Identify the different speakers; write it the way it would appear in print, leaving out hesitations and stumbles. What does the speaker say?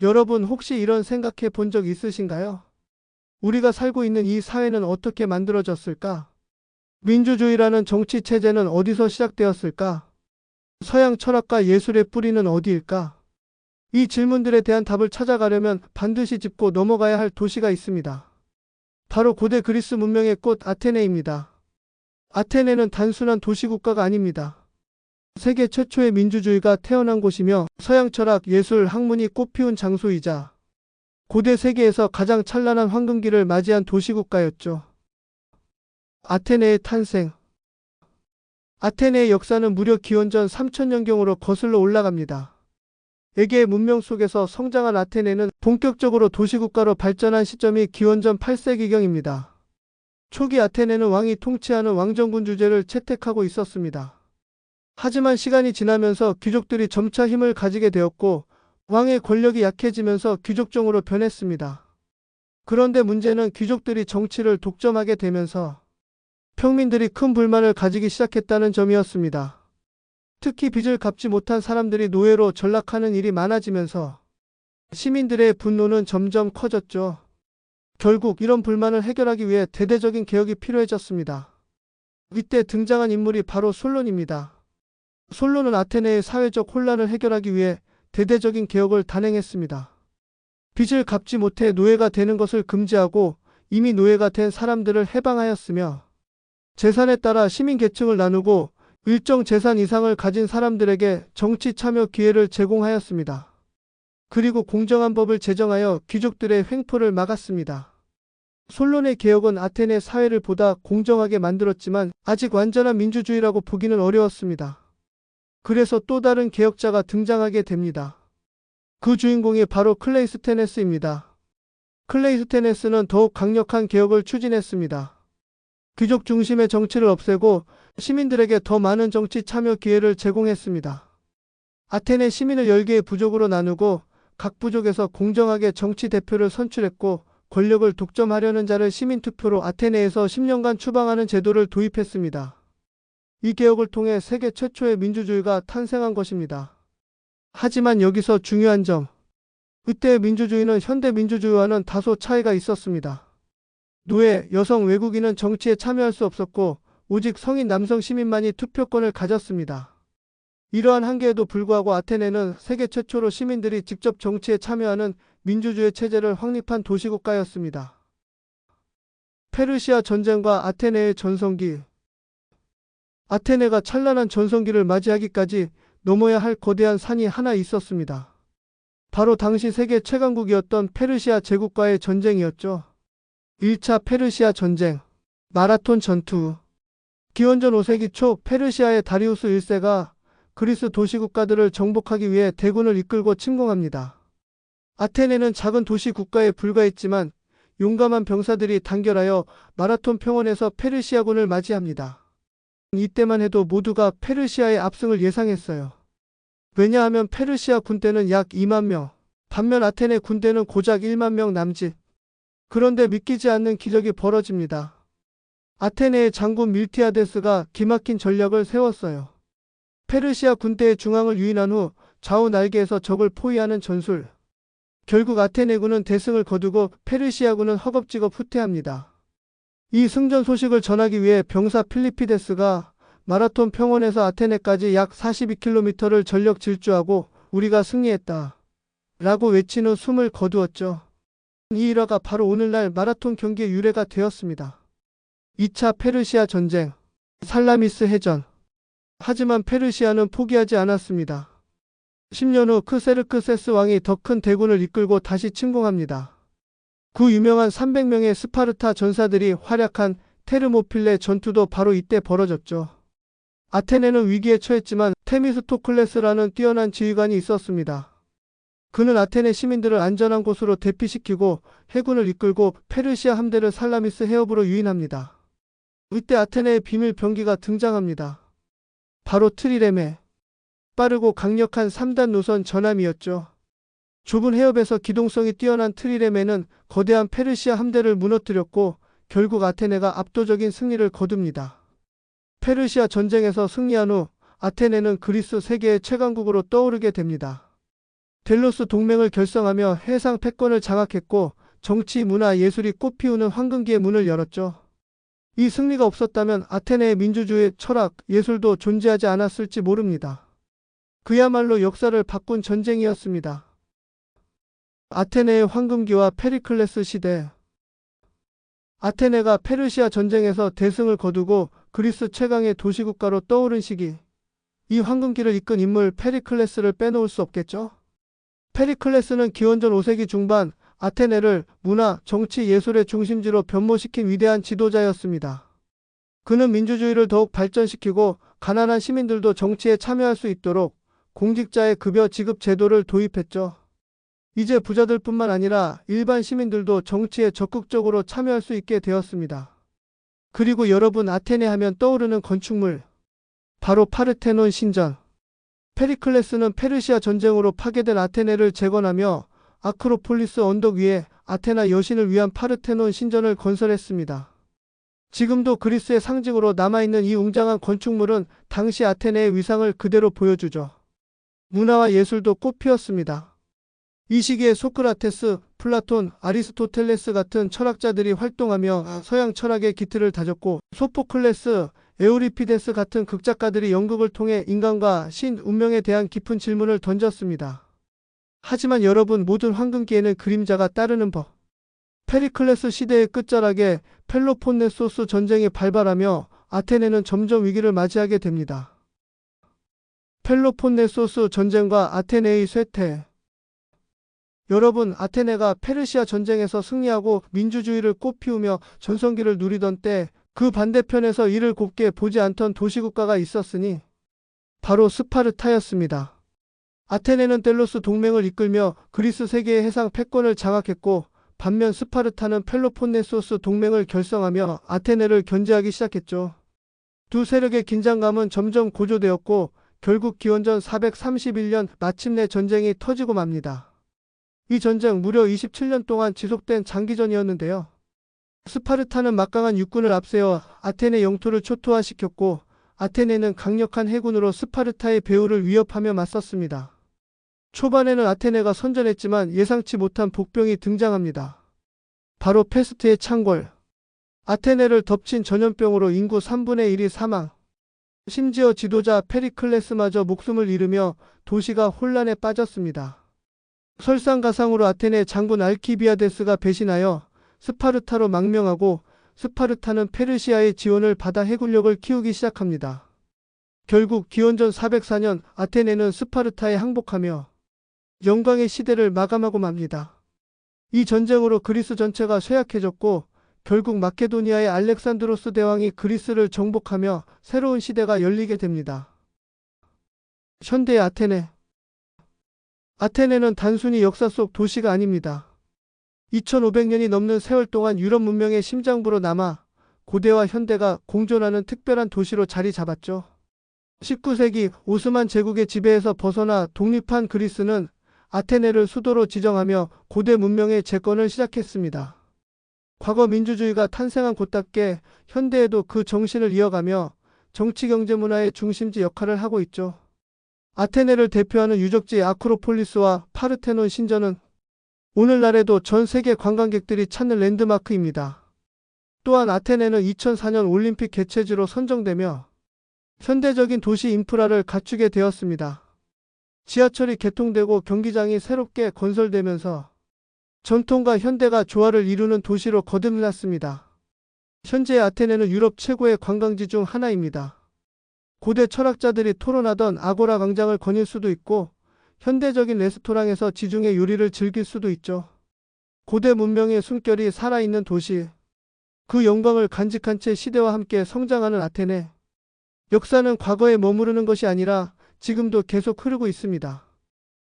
Speaker 1: 여러분 혹시 이런 생각해 본 적 있으신가요? 우리가 살고 있는 이 사회는 어떻게 만들어졌을까? 민주주의라는 정치 체제는 어디서 시작되었을까? 서양 철학과 예술의 뿌리는 어디일까? 이 질문들에 대한 답을 찾아가려면 반드시 짚고 넘어가야 할 도시가 있습니다. 바로 고대 그리스 문명의 꽃 아테네입니다. 아테네는 단순한 도시국가가 아닙니다. 세계 최초의 민주주의가 태어난 곳이며 서양 철학, 예술, 학문이 꽃피운 장소이자 고대 세계에서 가장 찬란한 황금기를 맞이한 도시국가였죠. 아테네의 탄생. 아테네의 역사는 무려 기원전 3000년경으로 거슬러 올라갑니다. 에게의 문명 속에서 성장한 아테네는 본격적으로 도시국가로 발전한 시점이 기원전 8세기경입니다. 초기 아테네는 왕이 통치하는 왕정군 주제를 채택하고 있었습니다. 하지만 시간이 지나면서 귀족들이 점차 힘을 가지게 되었고 왕의 권력이 약해지면서 귀족정으로 변했습니다. 그런데 문제는 귀족들이 정치를 독점하게 되면서 평민들이 큰 불만을 가지기 시작했다는 점이었습니다. 특히 빚을 갚지 못한 사람들이 노예로 전락하는 일이 많아지면서 시민들의 분노는 점점 커졌죠. 결국 이런 불만을 해결하기 위해 대대적인 개혁이 필요해졌습니다. 이때 등장한 인물이 바로 솔론입니다. 솔론은 아테네의 사회적 혼란을 해결하기 위해 대대적인 개혁을 단행했습니다. 빚을 갚지 못해 노예가 되는 것을 금지하고 이미 노예가 된 사람들을 해방하였으며 재산에 따라 시민 계층을 나누고 일정 재산 이상을 가진 사람들에게 정치 참여 기회를 제공하였습니다. 그리고 공정한 법을 제정하여 귀족들의 횡포를 막았습니다. 솔론의 개혁은 아테네 사회를 보다 공정하게 만들었지만 아직 완전한 민주주의라고 보기는 어려웠습니다. 그래서 또 다른 개혁자가 등장하게 됩니다. 그 주인공이 바로 클레이스테네스입니다. 클레이스테네스는 더욱 강력한 개혁을 추진했습니다. 귀족 중심의 정치를 없애고 시민들에게 더 많은 정치 참여 기회를 제공했습니다. 아테네 시민을 10개의 부족으로 나누고 각 부족에서 공정하게 정치 대표를 선출했고 권력을 독점하려는 자를 시민투표로 아테네에서 10년간 추방하는 제도를 도입했습니다. 이 개혁을 통해 세계 최초의 민주주의가 탄생한 것입니다. 하지만 여기서 중요한 점, 이때의 민주주의는 현대 민주주의와는 다소 차이가 있었습니다. 노예, 여성, 외국인은 정치에 참여할 수 없었고 오직 성인 남성 시민만이 투표권을 가졌습니다. 이러한 한계에도 불구하고 아테네는 세계 최초로 시민들이 직접 정치에 참여하는 민주주의 체제를 확립한 도시국가였습니다. 페르시아 전쟁과 아테네의 전성기. 아테네가 찬란한 전성기를 맞이하기까지 넘어야 할 거대한 산이 하나 있었습니다. 바로 당시 세계 최강국이었던 페르시아 제국과의 전쟁이었죠. 1차 페르시아 전쟁, 마라톤 전투. 기원전 5세기 초 페르시아의 다리우스 1세가 그리스 도시국가들을 정복하기 위해 대군을 이끌고 침공합니다. 아테네는 작은 도시 국가에 불과했지만 용감한 병사들이 단결하여 마라톤 평원에서 페르시아군을 맞이합니다. 이때만 해도 모두가 페르시아의 압승을 예상했어요. 왜냐하면 페르시아 군대는 약 2만 명, 반면 아테네 군대는 고작 1만 명 남짓. 그런데 믿기지 않는 기적이 벌어집니다. 아테네의 장군 밀티아데스가 기막힌 전략을 세웠어요. 페르시아 군대의 중앙을 유인한 후 좌우 날개에서 적을 포위하는 전술. 결국 아테네군은 대승을 거두고 페르시아군은 허겁지겁 후퇴합니다. 이 승전 소식을 전하기 위해 병사 필리피데스가 마라톤 평원에서 아테네까지 약 42km를 전력 질주하고 우리가 승리했다 라고 외친 후 숨을 거두었죠. 이 일화가 바로 오늘날 마라톤 경기의 유래가 되었습니다. 2차 페르시아 전쟁, 살라미스 해전. 하지만 페르시아는 포기하지 않았습니다. 10년 후 크세르크세스 왕이 더 큰 대군을 이끌고 다시 침공합니다. 그 유명한 300명의 스파르타 전사들이 활약한 테르모필레 전투도 바로 이때 벌어졌죠. 아테네는 위기에 처했지만 테미스토클레스라는 뛰어난 지휘관이 있었습니다. 그는 아테네 시민들을 안전한 곳으로 대피시키고 해군을 이끌고 페르시아 함대를 살라미스 해협으로 유인합니다. 이때 아테네의 비밀 병기가 등장합니다. 바로 트리레메. 빠르고 강력한 3단 노선 전함이었죠. 좁은 해협에서 기동성이 뛰어난 트리레메는 거대한 페르시아 함대를 무너뜨렸고 결국 아테네가 압도적인 승리를 거둡니다. 페르시아 전쟁에서 승리한 후 아테네는 그리스 세계의 최강국으로 떠오르게 됩니다. 델로스 동맹을 결성하며 해상 패권을 장악했고 정치, 문화, 예술이 꽃피우는 황금기의 문을 열었죠. 이 승리가 없었다면 아테네의 민주주의, 철학, 예술도 존재하지 않았을지 모릅니다. 그야말로 역사를 바꾼 전쟁이었습니다. 아테네의 황금기와 페리클레스 시대. 아테네가 페르시아 전쟁에서 대승을 거두고 그리스 최강의 도시국가로 떠오른 시기. 이 황금기를 이끈 인물 페리클레스를 빼놓을 수 없겠죠. 페리클레스는 기원전 5세기 중반 아테네를 문화, 정치, 예술의 중심지로 변모시킨 위대한 지도자였습니다. 그는 민주주의를 더욱 발전시키고 가난한 시민들도 정치에 참여할 수 있도록 공직자의 급여 지급 제도를 도입했죠. 이제 부자들뿐만 아니라 일반 시민들도 정치에 적극적으로 참여할 수 있게 되었습니다. 그리고 여러분, 아테네 하면 떠오르는 건축물. 바로 파르테논 신전. 페리클레스는 페르시아 전쟁으로 파괴된 아테네를 재건하며 아크로폴리스 언덕 위에 아테나 여신을 위한 파르테논 신전을 건설했습니다. 지금도 그리스의 상징으로 남아있는 이 웅장한 건축물은 당시 아테네의 위상을 그대로 보여주죠. 문화와 예술도 꽃피었습니다. 이 시기에 소크라테스, 플라톤, 아리스토텔레스 같은 철학자들이 활동하며 서양 철학의 기틀을 다졌고 소포클레스, 에우리피데스 같은 극작가들이 연극을 통해 인간과 신, 운명에 대한 깊은 질문을 던졌습니다. 하지만 여러분, 모든 황금기에는 그림자가 따르는 법. 페리클레스 시대의 끝자락에 펠로폰네소스 전쟁이 발발하며 아테네는 점점 위기를 맞이하게 됩니다. 펠로폰네소스 전쟁과 아테네의 쇠퇴. 여러분, 아테네가 페르시아 전쟁에서 승리하고 민주주의를 꽃피우며 전성기를 누리던 때 그 반대편에서 이를 곱게 보지 않던 도시국가가 있었으니 바로 스파르타였습니다. 아테네는 델로스 동맹을 이끌며 그리스 세계의 해상 패권을 장악했고 반면 스파르타는 펠로폰네소스 동맹을 결성하며 아테네를 견제하기 시작했죠. 두 세력의 긴장감은 점점 고조되었고 결국 기원전 431년 마침내 전쟁이 터지고 맙니다. 이 전쟁 무려 27년 동안 지속된 장기전이었는데요. 스파르타는 막강한 육군을 앞세워 아테네 영토를 초토화시켰고 아테네는 강력한 해군으로 스파르타의 배후를 위협하며 맞섰습니다. 초반에는 아테네가 선전했지만 예상치 못한 복병이 등장합니다. 바로 페스트의 창궐. 아테네를 덮친 전염병으로 인구 3분의 1이 사망. 심지어 지도자 페리클레스마저 목숨을 잃으며 도시가 혼란에 빠졌습니다. 설상가상으로 아테네 장군 알키비아데스가 배신하여 스파르타로 망명하고 스파르타는 페르시아의 지원을 받아 해군력을 키우기 시작합니다. 결국 기원전 404년 아테네는 스파르타에 항복하며 영광의 시대를 마감하고 맙니다. 이 전쟁으로 그리스 전체가 쇠약해졌고 결국 마케도니아의 알렉산드로스 대왕이 그리스를 정복하며 새로운 시대가 열리게 됩니다. 현대의 아테네. 아테네는 단순히 역사 속 도시가 아닙니다. 2500년이 넘는 세월 동안 유럽 문명의 심장부로 남아 고대와 현대가 공존하는 특별한 도시로 자리 잡았죠. 19세기 오스만 제국의 지배에서 벗어나 독립한 그리스는 아테네를 수도로 지정하며 고대 문명의 재건을 시작했습니다. 과거 민주주의가 탄생한 곳답게 현대에도 그 정신을 이어가며 정치, 경제, 문화의 중심지 역할을 하고 있죠. 아테네를 대표하는 유적지 아크로폴리스와 파르테논 신전은 오늘날에도 전 세계 관광객들이 찾는 랜드마크입니다. 또한 아테네는 2004년 올림픽 개최지로 선정되며 현대적인 도시 인프라를 갖추게 되었습니다. 지하철이 개통되고 경기장이 새롭게 건설되면서 전통과 현대가 조화를 이루는 도시로 거듭났습니다. 현재 아테네는 유럽 최고의 관광지 중 하나입니다. 고대 철학자들이 토론하던 아고라 광장을 거닐 수도 있고 현대적인 레스토랑에서 지중해 요리를 즐길 수도 있죠. 고대 문명의 숨결이 살아있는 도시. 그 영광을 간직한 채 시대와 함께 성장하는 아테네. 역사는 과거에 머무르는 것이 아니라 지금도 계속 흐르고 있습니다.